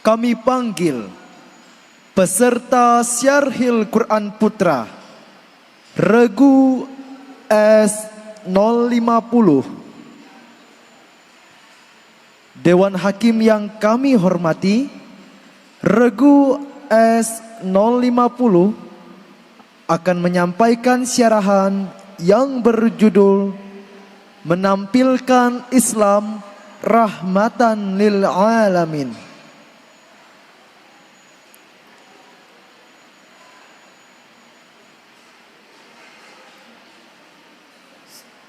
kami panggil peserta Syarhil Quran Putra Regu S050. Dewan Hakim yang kami hormati, Regu S050 akan menyampaikan syarahan yang berjudul Menampilkan Islam Rahmatan lil Alamin.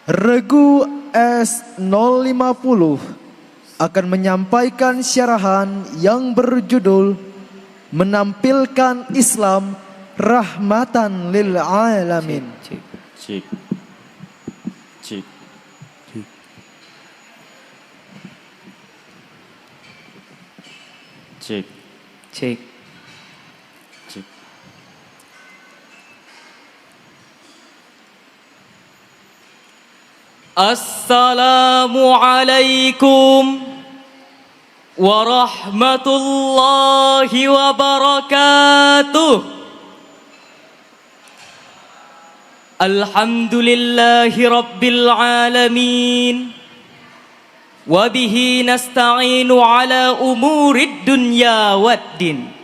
Regu S050 akan menyampaikan syarahan yang berjudul Menampilkan Islam Rahmatan lil Alamin. Cik. Assalamualaikum warahmatullahi wabarakatuh. Alhamdulillahi rabbil alamin. Wabihi nasta'inu ala umurid dunya waddin.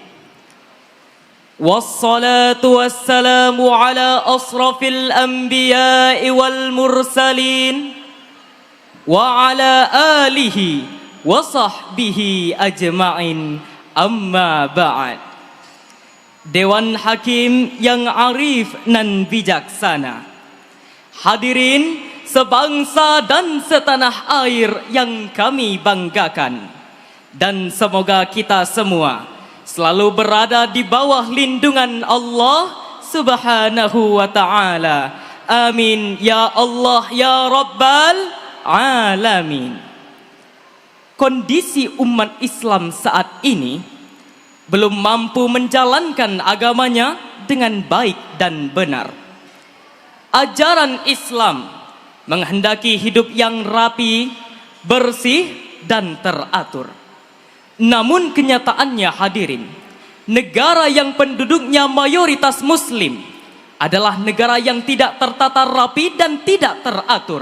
Wassalatu wassalamu ala asrafil anbiya'i wal mursalin wa ala alihi wa sahbihi ajma'in, amma ba'd. Dewan Hakim yang arif nan bijaksana, hadirin sebangsa dan setanah air yang kami banggakan, dan semoga kita semua selalu berada di bawah lindungan Allah Subhanahu wa ta'ala. Amin ya Allah ya Rabbal Alamin. Kondisi umat Islam saat ini belum mampu menjalankan agamanya dengan baik dan benar. Ajaran Islam menghendaki hidup yang rapi, bersih, dan teratur. Namun kenyataannya hadirin, negara yang penduduknya mayoritas muslim adalah negara yang tidak tertata rapi dan tidak teratur.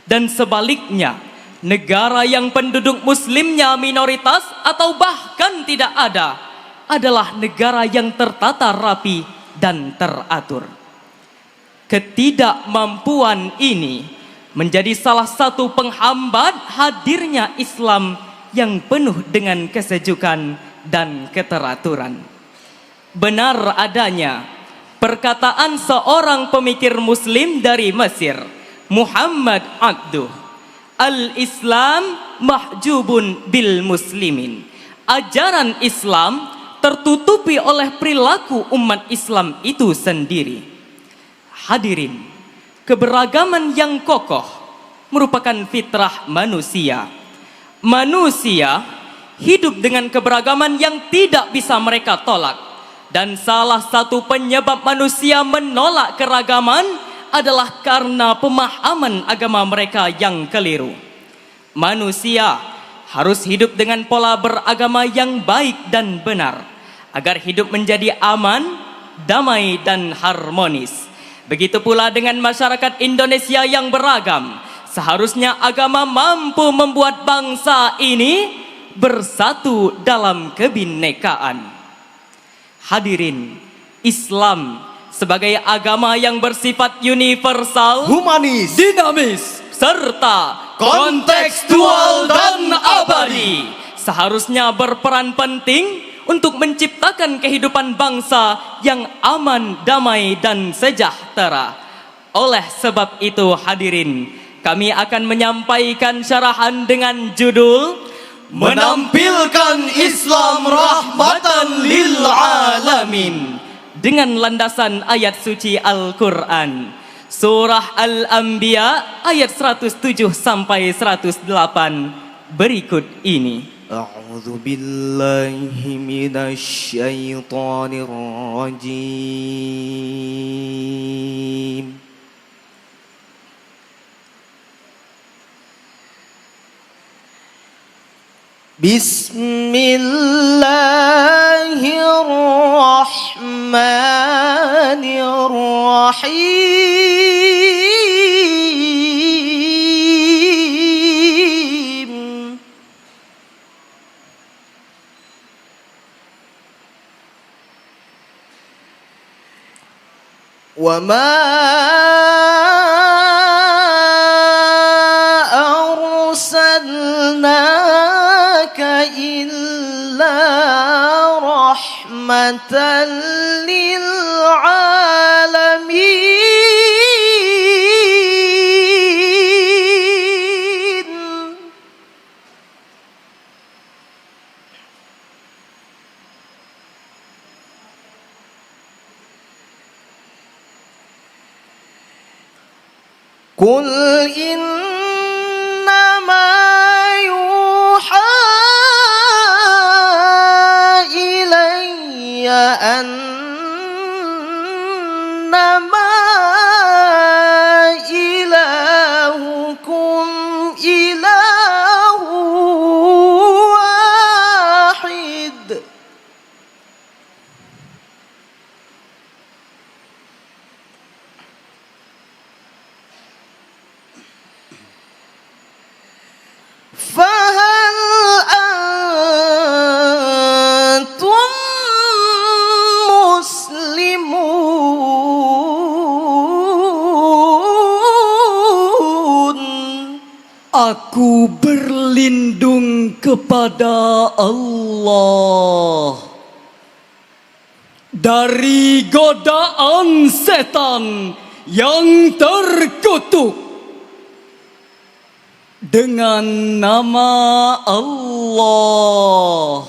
Dan sebaliknya, negara yang penduduk muslimnya minoritas atau bahkan tidak ada adalah negara yang tertata rapi dan teratur. Ketidakmampuan ini menjadi salah satu penghambat hadirnya Islam yang penuh dengan kesejukan dan keteraturan. Benar adanya perkataan seorang pemikir muslim dari Mesir, Muhammad Abduh, Al-Islam mahjubun bil muslimin. Ajaran Islam tertutupi oleh perilaku umat Islam itu sendiri. Hadirin, keberagaman yang kokoh merupakan fitrah manusia. Manusia hidup dengan keberagaman yang tidak bisa mereka tolak. Dan salah satu penyebab manusia menolak keragaman adalah karena pemahaman agama mereka yang keliru. Manusia harus hidup dengan pola beragama yang baik dan benar, agar hidup menjadi aman, damai, dan harmonis. Begitu pula dengan masyarakat Indonesia yang beragam. Seharusnya agama mampu membuat bangsa ini bersatu dalam kebinekaan. Hadirin, Islam sebagai agama yang bersifat universal, Humanis, dinamis, serta kontekstual dan abadi, seharusnya berperan penting untuk menciptakan kehidupan bangsa yang aman, damai, dan sejahtera. Oleh sebab itu hadirin, kami akan menyampaikan syarahan dengan judul Menampilkan Islam Rahmatan lil Alamin, dengan landasan ayat suci Al-Quran, Surah Al-Anbiya ayat 107 sampai 108 berikut ini. A'udzu billahi minasy syaithanir rajim. بسم الله الرحمن الرحيم وما أرسلناك إلا رحمة للعالمين قل إنما يوحى إلي أنما إلهكم إله واحد فهل أنتم مسلمون Aku berlindung kepada Allah dari godaan setan yang terkutuk. Dengan nama Allah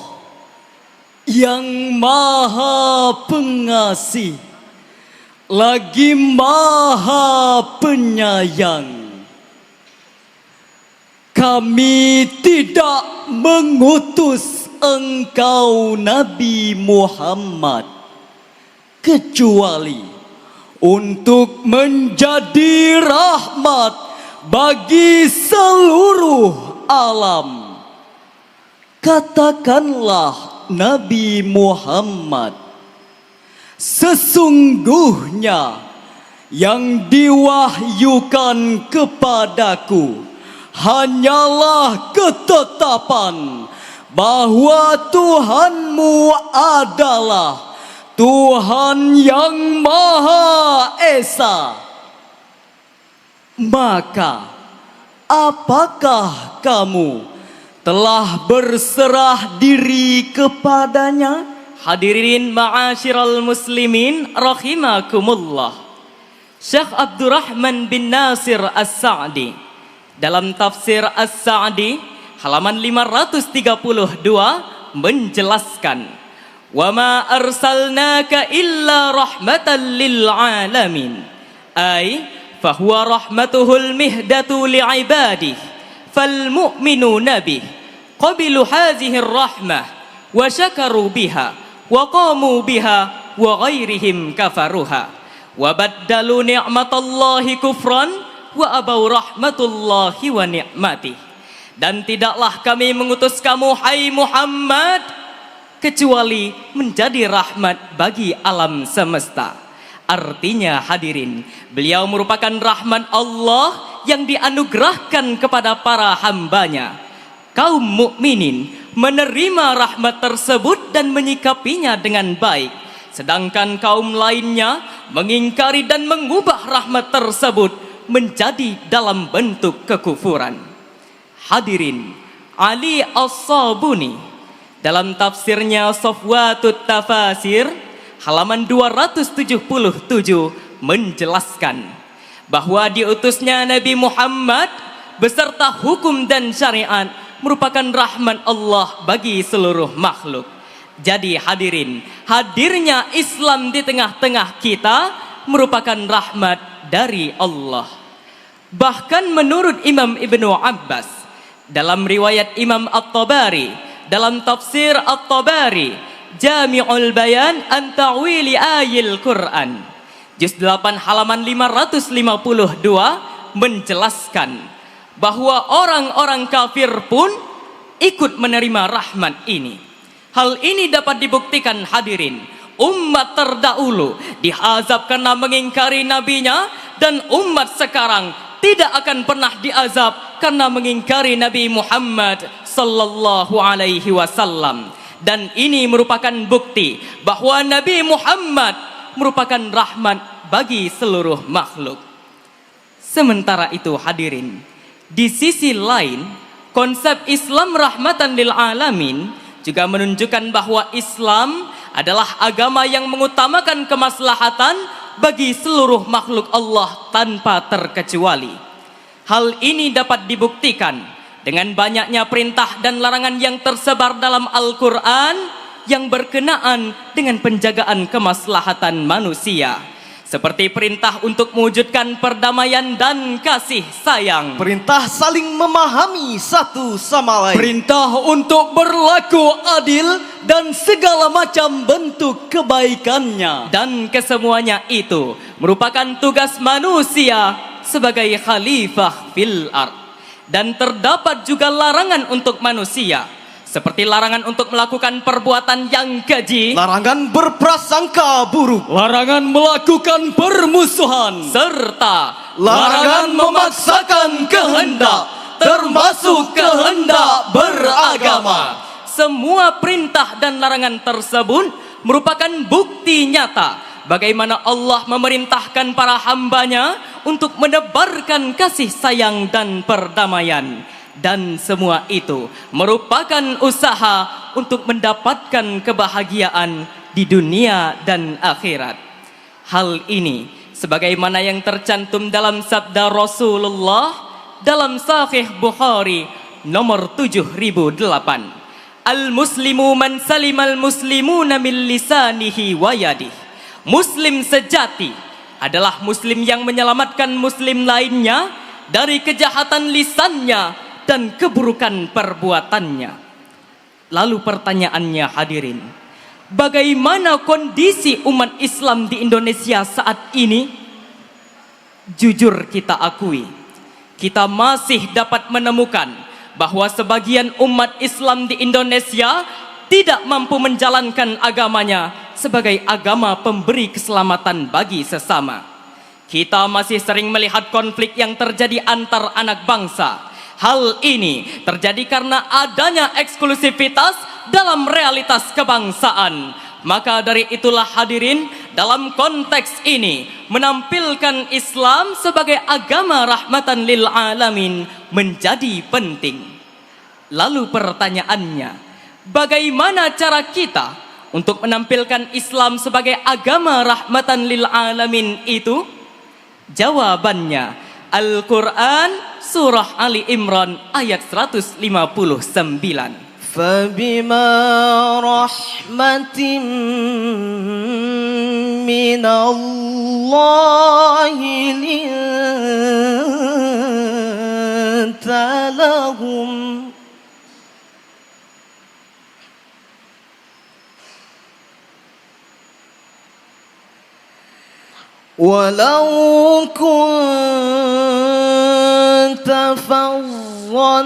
yang Maha Pengasih lagi Maha Penyayang. Kami tidak mengutus engkau Nabi Muhammad kecuali untuk menjadi rahmat bagi seluruh alam. Katakanlah Nabi Muhammad, sesungguhnya yang diwahyukan kepadaku hanyalah ketetapan bahwa Tuhanmu adalah Tuhan yang Maha Esa. Maka apakah kamu telah berserah diri kepadanya? Hadirin ma'asyiral muslimin rahimakumullah. Syekh Abdurrahman bin Nasir As-Sa'di dalam tafsir As-Sa'di halaman 532 menjelaskan, "Wa ma arsalnaka illa rahmatan lil alamin." Ay fahuwa rahmatuhul mihdatu li'ibadih fal mu'minuna bih qabilu hadhihi rahmah wa syakaru biha wa qamu biha wa ghairihim kafaruha wa baddalu ni'matallahi kufran wa abau rahmatullahi wa ni'matih. Dan tidaklah kami mengutus kamu hai Muhammad kecuali menjadi rahmat bagi alam semesta. Artinya hadirin, beliau merupakan rahmat Allah yang dianugerahkan kepada para hambanya. Kaum mukminin menerima rahmat tersebut dan menyikapinya dengan baik, sedangkan kaum lainnya mengingkari dan mengubah rahmat tersebut menjadi dalam bentuk kekufuran. Hadirin, Ali As-Sabuni dalam tafsirnya Safwatut Tafasir halaman 277 menjelaskan bahwa diutusnya Nabi Muhammad beserta hukum dan syariat merupakan rahmat Allah bagi seluruh makhluk. Jadi hadirin, hadirnya Islam di tengah-tengah kita merupakan rahmat dari Allah. Bahkan menurut Imam Ibnu Abbas dalam riwayat Imam At-Tabari dalam tafsir At-Tabari Jami'ul Bayan an Ta'wili Ayil Quran juz 8 halaman 552 menjelaskan bahwa orang-orang kafir pun ikut menerima rahmat ini. Hal ini dapat dibuktikan hadirin, umat terdahulu diazab karena mengingkari nabinya, dan umat sekarang tidak akan pernah diazab karena mengingkari Nabi Muhammad sallallahu alaihi wasallam. Dan ini merupakan bukti bahwa Nabi Muhammad merupakan rahmat bagi seluruh makhluk. Sementara itu hadirin, di sisi lain, konsep Islam rahmatan lil alamin juga menunjukkan bahwa Islam adalah agama yang mengutamakan kemaslahatan bagi seluruh makhluk Allah tanpa terkecuali. Hal ini dapat dibuktikan dengan banyaknya perintah dan larangan yang tersebar dalam Al-Quran yang berkenaan dengan penjagaan kemaslahatan manusia. Seperti perintah untuk mewujudkan perdamaian dan kasih sayang. Perintah saling memahami satu sama lain. Perintah untuk berlaku adil dan segala macam bentuk kebaikannya. Dan kesemuanya itu merupakan tugas manusia sebagai khalifah fil ard. Dan terdapat juga larangan untuk manusia, seperti larangan untuk melakukan perbuatan yang keji, Larangan berprasangka buruk, Larangan melakukan permusuhan, serta larangan memaksakan kehendak, termasuk kehendak beragama. Semua perintah dan larangan tersebut merupakan bukti nyata bagaimana Allah memerintahkan para hambanya untuk menebarkan kasih sayang dan perdamaian. Dan semua itu merupakan usaha untuk mendapatkan kebahagiaan di dunia dan akhirat. Hal ini sebagaimana yang tercantum dalam sabda Rasulullah dalam Sahih Bukhari nomor 7008. Al-muslimu man salimal muslimuna min lisanihi wa yadihi. Muslim sejati adalah muslim yang menyelamatkan muslim lainnya dari kejahatan lisannya dan keburukan perbuatannya. Lalu pertanyaannya hadirin, bagaimana kondisi umat Islam di Indonesia saat ini? Jujur kita akui, kita masih dapat menemukan bahwa sebagian umat Islam di Indonesia tidak mampu menjalankan agamanya sebagai agama pemberi keselamatan bagi sesama. Kita masih sering melihat konflik yang terjadi antar anak bangsa. Hal ini terjadi karena adanya eksklusivitas dalam realitas kebangsaan. Maka dari itulah hadirin, dalam konteks ini menampilkan Islam sebagai agama rahmatan lil alamin menjadi penting. Lalu pertanyaannya, bagaimana cara kita untuk menampilkan Islam sebagai agama rahmatan lil alamin itu? Jawabannya Al-Quran surah Ali Imran ayat 159. فبما رحمة من الله لنت لهم ولو كنت فظا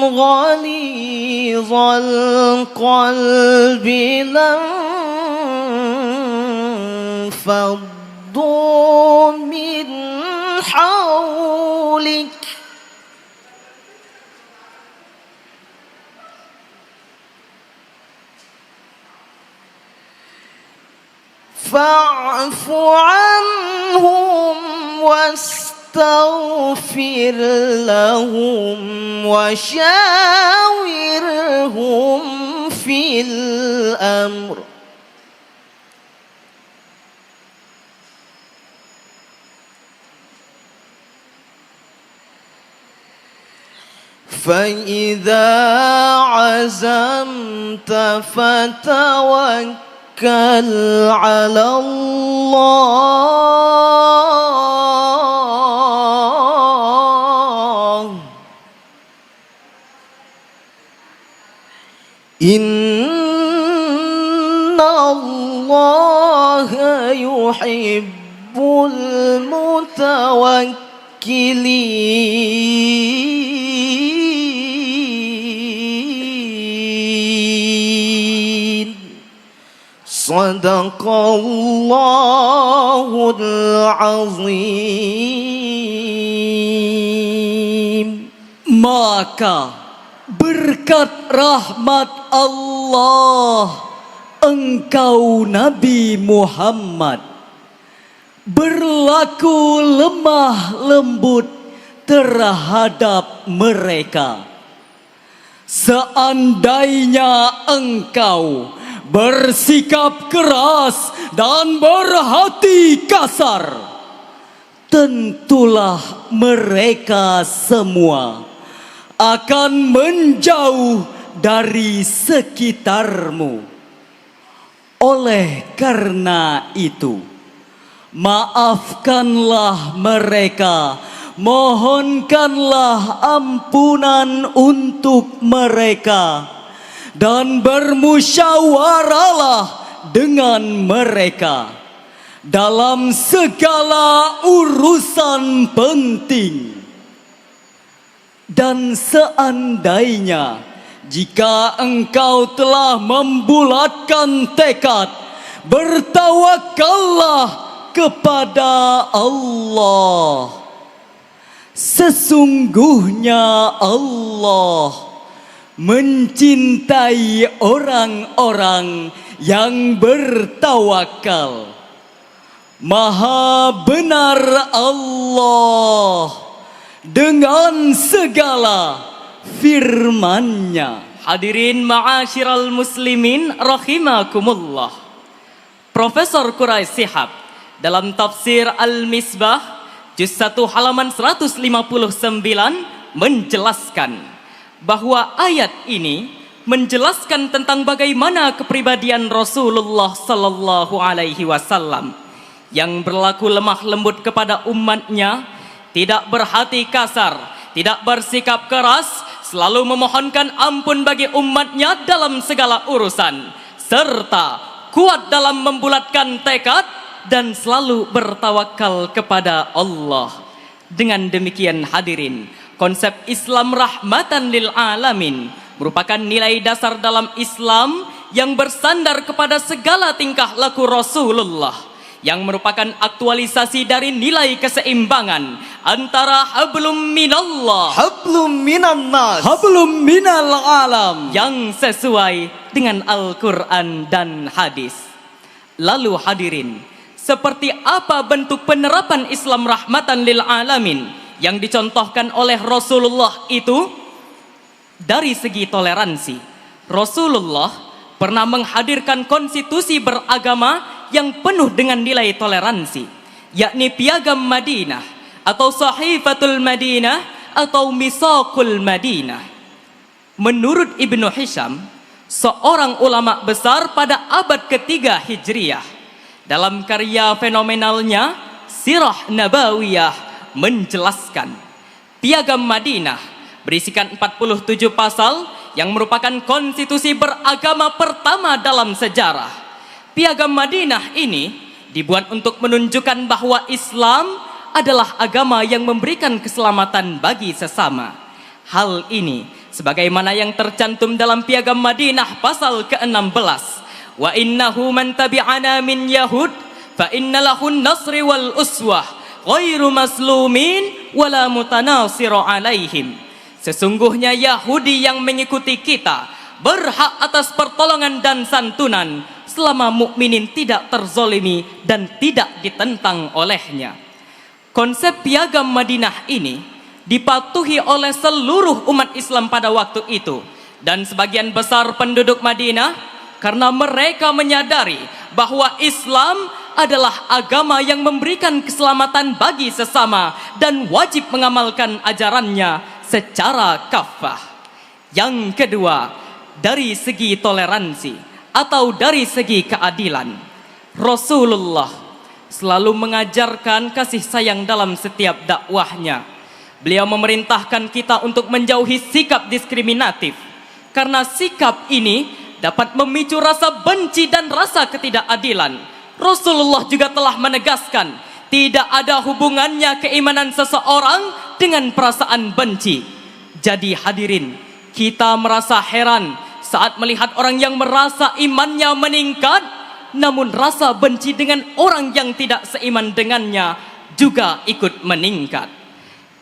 غليظ القلب لانفضوا من حولك فاعف عنهم واستغفر لهم وشاورهم في الأمر فإذا عزمت فتوكل على الله إن الله يحب المتوكلين Sadaqallahul azim. Maka berkat rahmat Allah, engkau Nabi Muhammad berlaku lemah lembut terhadap mereka. Seandainya engkau bersikap keras dan berhati kasar, tentulah mereka semua akan menjauh dari sekitarmu. Oleh karena itu, maafkanlah mereka, mohonkanlah ampunan untuk mereka, dan bermusyawarahlah dengan mereka dalam segala urusan penting. Dan seandainya jika engkau telah membulatkan tekad, bertawakallah kepada Allah. Sesungguhnya Allah mencintai orang-orang yang bertawakal. Maha benar Allah dengan segala firman-Nya. Hadirin ma'asyiral muslimin rahimakumullah. Profesor Quraish Shihab dalam tafsir Al-Misbah juz 1 halaman 159 menjelaskan bahwa ayat ini menjelaskan tentang bagaimana kepribadian Rasulullah sallallahu alaihi wasallam yang berlaku lemah lembut kepada umatnya, tidak berhati kasar, tidak bersikap keras, selalu memohonkan ampun bagi umatnya dalam segala urusan, serta kuat dalam membulatkan tekad dan selalu bertawakal kepada Allah. Dengan demikian hadirin, konsep Islam rahmatan lil alamin merupakan nilai dasar dalam Islam yang bersandar kepada segala tingkah laku Rasulullah, yang merupakan aktualisasi dari nilai keseimbangan antara hablum minallah, Hablum minan nas. hablum minal alam, yang sesuai dengan Al-Quran dan hadis. Lalu hadirin, seperti apa bentuk penerapan Islam rahmatan lil alamin yang dicontohkan oleh Rasulullah itu? Dari segi toleransi, Rasulullah pernah menghadirkan konstitusi beragama yang penuh dengan nilai toleransi, yakni Piagam Madinah atau Sahifatul Madinah atau Misaqul Madinah. Menurut Ibnu Hisham, seorang ulama besar pada abad ketiga Hijriyah, dalam karya fenomenalnya Sirah Nabawiyah menjelaskan Piagam Madinah berisikan 47 pasal yang merupakan konstitusi beragama pertama dalam sejarah. Piagam Madinah ini dibuat untuk menunjukkan bahwa Islam adalah agama yang memberikan keselamatan bagi sesama. Hal ini sebagaimana yang tercantum dalam Piagam Madinah pasal ke-16. Wa innahu man tabi'ana min yahud fa inna lahun nasri wal uswah ghairu maslumin wala mutanasiru alaihim. Sesungguhnya Yahudi yang mengikuti kita berhak atas pertolongan dan santunan selama mukminin tidak terzolimi dan tidak ditentang olehnya. Konsep Piagam Madinah ini dipatuhi oleh seluruh umat Islam pada waktu itu dan sebagian besar penduduk Madinah, karena mereka menyadari bahwa Islam adalah agama yang memberikan keselamatan bagi sesama dan wajib mengamalkan ajarannya secara kafah. Yang kedua, dari segi toleransi atau dari segi keadilan, Rasulullah selalu mengajarkan kasih sayang dalam setiap dakwahnya. Beliau memerintahkan kita untuk menjauhi sikap diskriminatif, karena sikap ini dapat memicu rasa benci dan rasa ketidakadilan. Rasulullah juga telah menegaskan, tidak ada hubungannya keimanan seseorang dengan perasaan benci. Jadi hadirin, kita merasa heran saat melihat orang yang merasa imannya meningkat, namun rasa benci dengan orang yang tidak seiman dengannya juga ikut meningkat.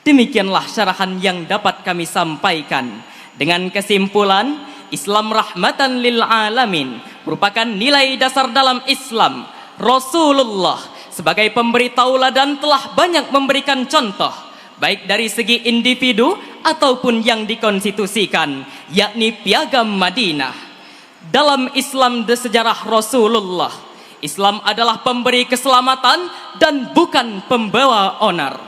Demikianlah syarahan yang dapat kami sampaikan. Dengan kesimpulan, Islam rahmatan lil alamin merupakan nilai dasar dalam Islam. Rasulullah sebagai pemberi tauladan telah banyak memberikan contoh, baik dari segi individu ataupun yang dikonstitusikan, yakni Piagam Madinah. Dalam Islam sejarah Rasulullah, Islam adalah pemberi keselamatan dan bukan pembawa onar.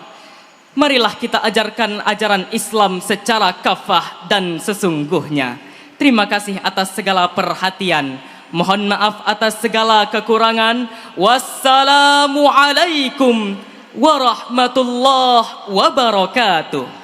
Marilah kita ajarkan ajaran Islam secara kafah dan sesungguhnya. Terima kasih atas segala perhatian. Mohon maaf atas segala kekurangan. Wassalamualaikum warahmatullahi wabarakatuh.